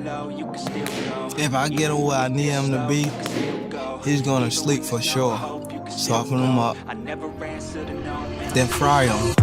If I get him where I need him to be, he's gonna sleep for sure. Soften him up, then fry him.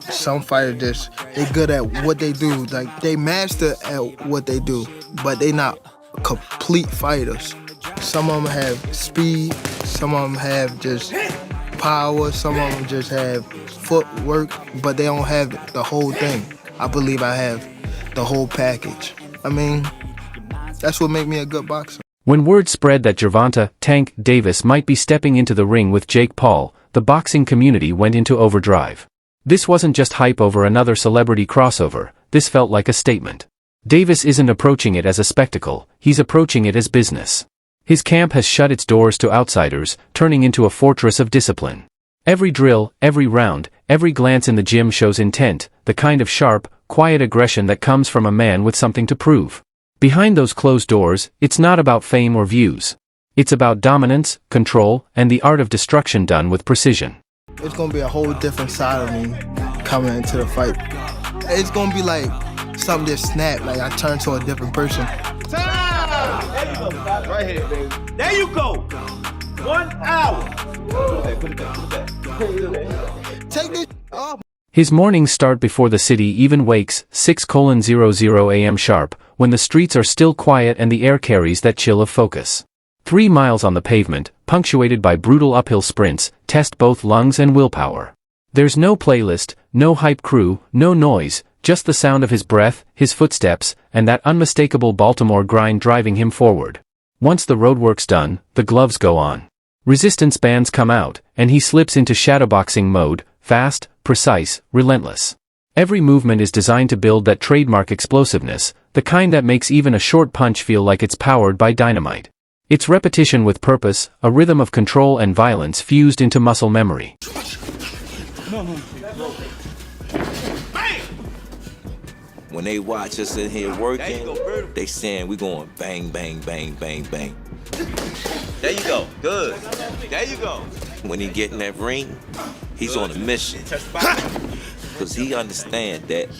Some fighters they good at what they do, like they master at what they do, but they not complete fighters. Some of them have speed, some of them have just power, some of them just have footwork, but they don't have the whole thing. I believe I have the whole package. I mean, that's what makes me a good boxer. When word spread that Gervonta "Tank" Davis might be stepping into the ring with Jake Paul, the boxing community went into overdrive. This wasn't just hype over another celebrity crossover, this felt like a statement. Davis isn't approaching it as a spectacle, he's approaching it as business. His camp has shut its doors to outsiders, turning into a fortress of discipline. Every drill, every round, every glance in the gym shows intent, the kind of sharp, quiet aggression that comes from a man with something to prove. Behind those closed doors, it's not about fame or views. It's about dominance, control, and the art of destruction done with precision. It's gonna be a whole different side of me coming into the fight. It's gonna be like something just snapped, like I turned to a different person. Time! There you go, stop right here, baby. There you go! 1 hour! Put it back. Take this off. His mornings start before the city even wakes, 6:00 a.m. sharp, when the streets are still quiet and the air carries that chill of focus. 3 miles on the pavement, punctuated by brutal uphill sprints, test both lungs and willpower. There's no playlist, no hype crew, no noise, just the sound of his breath, his footsteps, and that unmistakable Baltimore grind driving him forward. Once the roadwork's done, the gloves go on. Resistance bands come out, and he slips into shadowboxing mode, fast, precise, relentless. Every movement is designed to build that trademark explosiveness, the kind that makes even a short punch feel like it's powered by dynamite. It's repetition with purpose, a rhythm of control and violence fused into muscle memory. When they watch us in here working, they saying we going bang, bang, bang, bang, bang. There you go. Good. There you go. When he get in that ring, he's on a mission. Because he understand that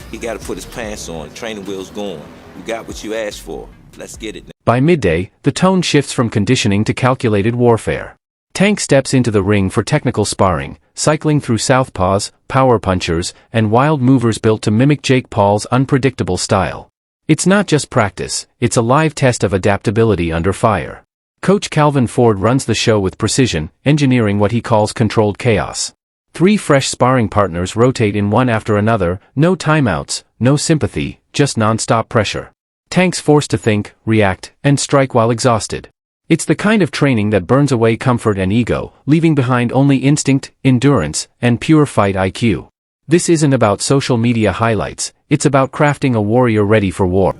he got to put his pants on, training wheels going. You got what you asked for. Let's get it now. By midday, the tone shifts from conditioning to calculated warfare. Tank steps into the ring for technical sparring, cycling through southpaws, power punchers, and wild movers built to mimic Jake Paul's unpredictable style. It's not just practice, it's a live test of adaptability under fire. Coach Calvin Ford runs the show with precision, engineering what he calls controlled chaos. 3 fresh sparring partners rotate in one after another, no timeouts, no sympathy, just non-stop pressure. Tank's forced to think, react, and strike while exhausted. It's the kind of training that burns away comfort and ego, leaving behind only instinct, endurance, and pure fight IQ. This isn't about social media highlights, it's about crafting a warrior ready for war.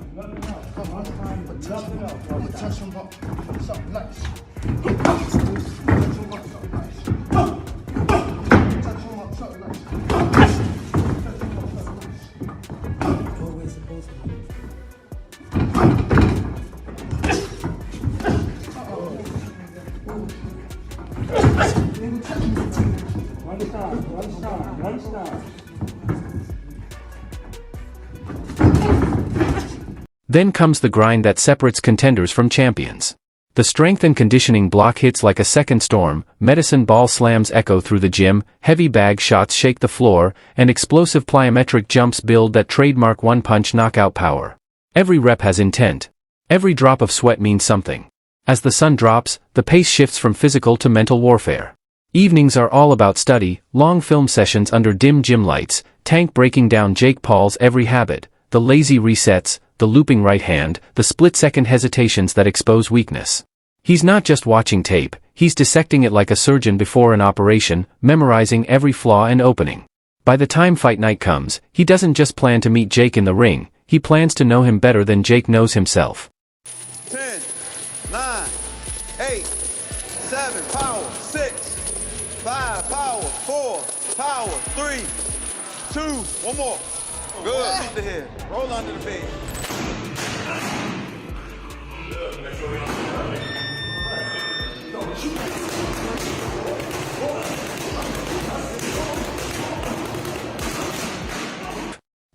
Then comes the grind that separates contenders from champions. The strength and conditioning block hits like a second storm, medicine ball slams echo through the gym, heavy bag shots shake the floor, and explosive plyometric jumps build that trademark one-punch knockout power. Every rep has intent. Every drop of sweat means something. As the sun drops, the pace shifts from physical to mental warfare. Evenings are all about study, long film sessions under dim gym lights, Tank breaking down Jake Paul's every habit, the lazy resets, the looping right hand, the split-second hesitations that expose weakness. He's not just watching tape, he's dissecting it like a surgeon before an operation, memorizing every flaw and opening. By the time fight night comes, he doesn't just plan to meet Jake in the ring, he plans to know him better than Jake knows himself. 10, 9, 8, 7, power, 6, 5, power, 4, power, 3, 2, one more. Good, keep the head, roll under the bed.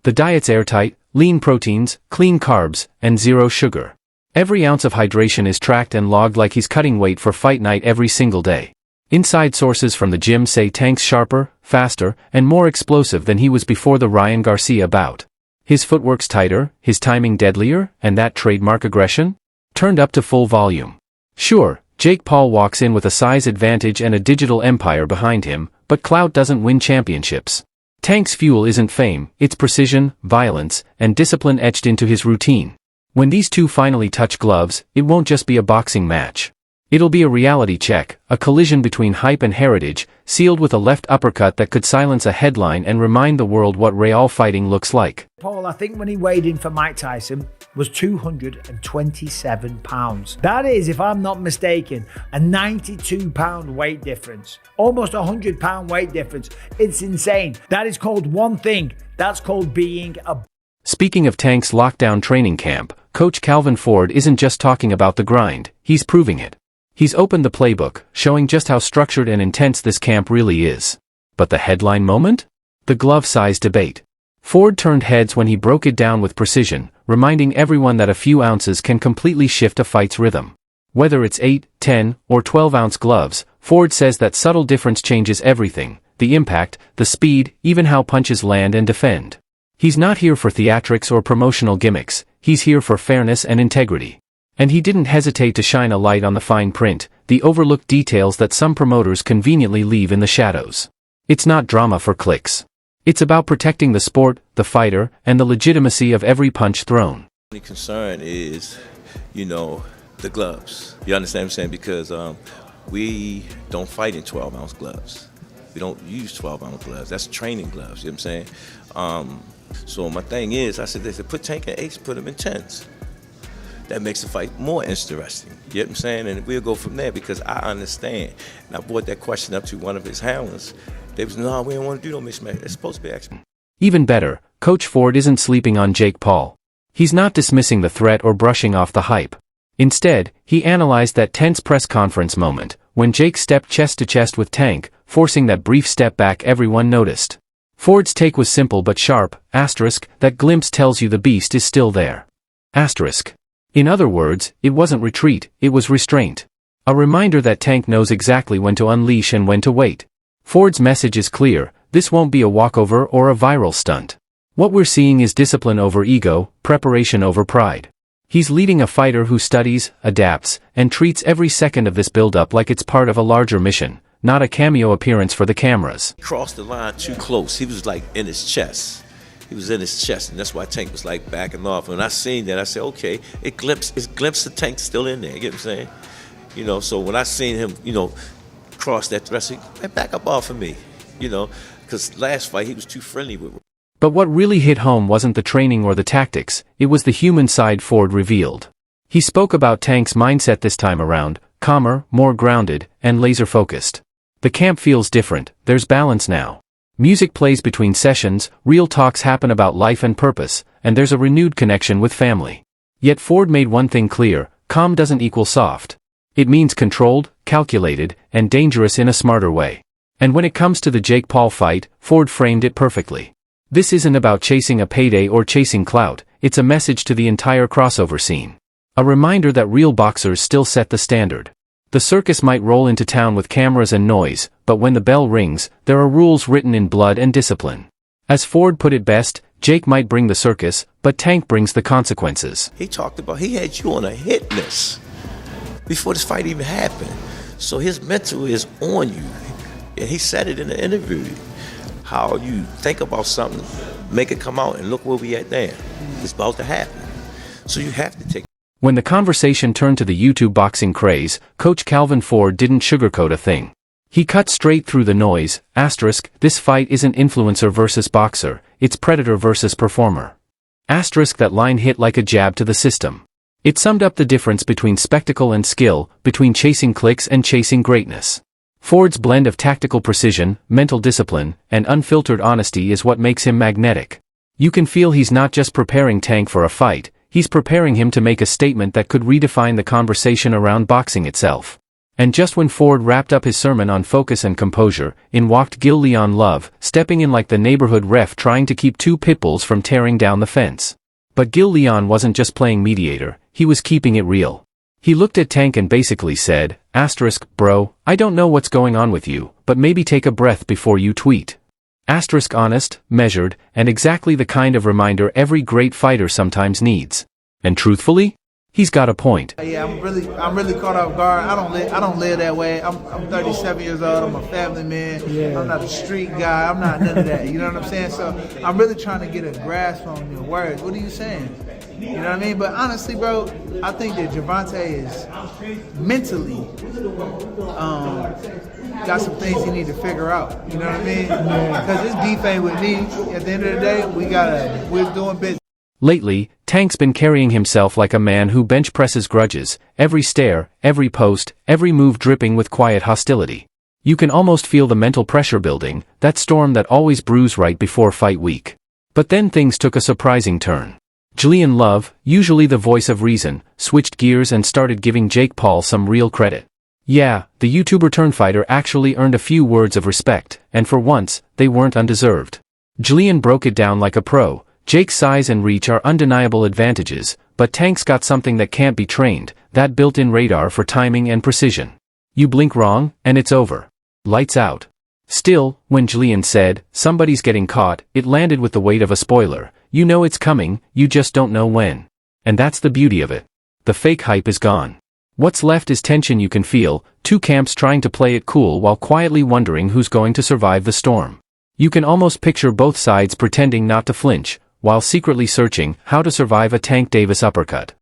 The diet's airtight, lean proteins, clean carbs, and zero sugar. Every ounce of hydration is tracked and logged like he's cutting weight for fight night every single day. Inside sources from the gym say Tank's sharper, faster, and more explosive than he was before the Ryan Garcia bout. His footwork's tighter, his timing deadlier, and that trademark aggression? Turned up to full volume. Sure, Jake Paul walks in with a size advantage and a digital empire behind him, but clout doesn't win championships. Tank's fuel isn't fame, it's precision, violence, and discipline etched into his routine. When these two finally touch gloves, it won't just be a boxing match. It'll be a reality check, a collision between hype and heritage, sealed with a left uppercut that could silence a headline and remind the world what real fighting looks like. Paul, I think when he weighed in for Mike Tyson, was 227 pounds. That is, if I'm not mistaken, a 92 pound weight difference. Almost a 100 pound weight difference. It's insane. That is called one thing. That's called being a... Speaking of Tank's lockdown training camp, Coach Calvin Ford isn't just talking about the grind, he's proving it. He's opened the playbook, showing just how structured and intense this camp really is. But the headline moment? The glove size debate. Ford turned heads when he broke it down with precision, reminding everyone that a few ounces can completely shift a fight's rhythm. Whether it's 8, 10, or 12-ounce gloves, Ford says that subtle difference changes everything: the impact, the speed, even how punches land and defend. He's not here for theatrics or promotional gimmicks, he's here for fairness and integrity. And he didn't hesitate to shine a light on the fine print, the overlooked details that some promoters conveniently leave in the shadows. It's not drama for clicks. It's about protecting the sport, the fighter, and the legitimacy of every punch thrown. The concern is, the gloves. You understand what I'm saying? Because we don't fight in 12-ounce gloves. We don't use 12-ounce gloves. That's training gloves, you know what I'm saying? So my thing is, I said, they said, put Tank in 8s, put him in 10s. That makes the fight more interesting, you know what I'm saying? And we'll go from there, because I understand. And I brought that question up to one of his handlers. They was, no, we don't want to do no mixed match. It's supposed to be action. Even better, Coach Ford isn't sleeping on Jake Paul. He's not dismissing the threat or brushing off the hype. Instead, he analyzed that tense press conference moment, when Jake stepped chest to chest with Tank, forcing that brief step back everyone noticed. Ford's take was simple but sharp, asterisk, that glimpse tells you the beast is still there. Asterisk. In other words, it wasn't retreat, it was restraint. A reminder that Tank knows exactly when to unleash and when to wait. Ford's message is clear: this won't be a walkover or a viral stunt. What we're seeing is discipline over ego, preparation over pride. He's leading a fighter who studies, adapts, and treats every second of this build-up like it's part of a larger mission, not a cameo appearance for the cameras. He crossed the line too close. He was like in his chest. He was in his chest, and that's why Tank was like backing off. When I seen that, I said, okay, it glimpsed the Tank still in there, you get what I'm saying? So when I seen him, cross that threshold, man, back up off of me, because last fight he was too friendly with me. But what really hit home wasn't the training or the tactics, it was the human side Ford revealed. He spoke about Tank's mindset this time around: calmer, more grounded, and laser-focused. The camp feels different, there's balance now. Music plays between sessions, real talks happen about life and purpose, and there's a renewed connection with family. Yet Ford made one thing clear: calm doesn't equal soft. It means controlled, calculated, and dangerous in a smarter way. And when it comes to the Jake Paul fight, Ford framed it perfectly. This isn't about chasing a payday or chasing clout, it's a message to the entire crossover scene. A reminder that real boxers still set the standard. The circus might roll into town with cameras and noise, but when the bell rings, there are rules written in blood and discipline. As Ford put it best, Jake might bring the circus, but Tank brings the consequences. He talked about, he had you on a hit list before this fight even happened. So his mental is on you. And he said it in the interview. How you think about something, make it come out, and look where we at there. It's about to happen. So you have to take. When the conversation turned to the YouTube boxing craze, Coach Calvin Ford didn't sugarcoat a thing. He cut straight through the noise: asterisk, this fight isn't influencer versus boxer, it's predator versus performer. Asterisk, that line hit like a jab to the system. It summed up the difference between spectacle and skill, between chasing clicks and chasing greatness. Ford's blend of tactical precision, mental discipline, and unfiltered honesty is what makes him magnetic. You can feel he's not just preparing Tank for a fight, he's preparing him to make a statement that could redefine the conversation around boxing itself. And just when Ford wrapped up his sermon on focus and composure, in walked Gil Leon Love, stepping in like the neighborhood ref trying to keep two pit bulls from tearing down the fence. But Gil Leon wasn't just playing mediator, he was keeping it real. He looked at Tank and basically said, "Bro, I don't know what's going on with you, but maybe take a breath before you tweet." Honest, measured, and exactly the kind of reminder every great fighter sometimes needs. And truthfully, he's got a point. Yeah, I'm really caught off guard. I don't live that way. I'm 37 years old. I'm a family man. Yeah. I'm not a street guy. I'm not none of that. You know what I'm saying? So I'm really trying to get a grasp on your words. What are you saying? You know what I mean? But honestly, bro, I think that Gervonta is mentally got some things he need to figure out. You know what I mean? Because this beef ain't with me. At the end of the day, we're doing business. Lately, Tank's been carrying himself like a man who bench presses grudges, every stare, every post, every move dripping with quiet hostility. You can almost feel the mental pressure building, that storm that always brews right before fight week. But then things took a surprising turn. Julian Love, usually the voice of reason, switched gears and started giving Jake Paul some real credit. Yeah, the YouTuber-turned-fighter actually earned a few words of respect, and for once, they weren't undeserved. Julian broke it down like a pro. Jake's size and reach are undeniable advantages, but Tank's got something that can't be trained, that built-in radar for timing and precision. You blink wrong, and it's over. Lights out. Still, when Julian said, "Somebody's getting caught," it landed with the weight of a spoiler. You know it's coming, you just don't know when. And that's the beauty of it. The fake hype is gone. What's left is tension you can feel, two camps trying to play it cool while quietly wondering who's going to survive the storm. You can almost picture both sides pretending not to flinch, while secretly searching how to survive a Tank Davis uppercut.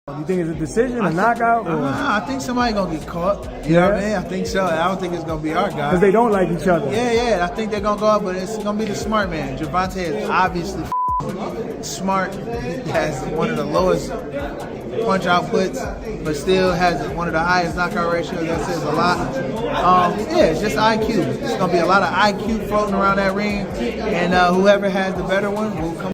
You think it's a decision, a knockout? Or? I think somebody's going to get caught. You know what I mean? I think so. I don't think it's going to be our guy. Because they don't like each other. Yeah. I think they're going to go out, but it's going to be the smart man. Gervonta is obviously smart. He has one of the lowest punch outputs, but still has one of the highest knockout ratios. That says a lot. It's just IQ. It's going to be a lot of IQ floating around that ring, and whoever has the better one will come.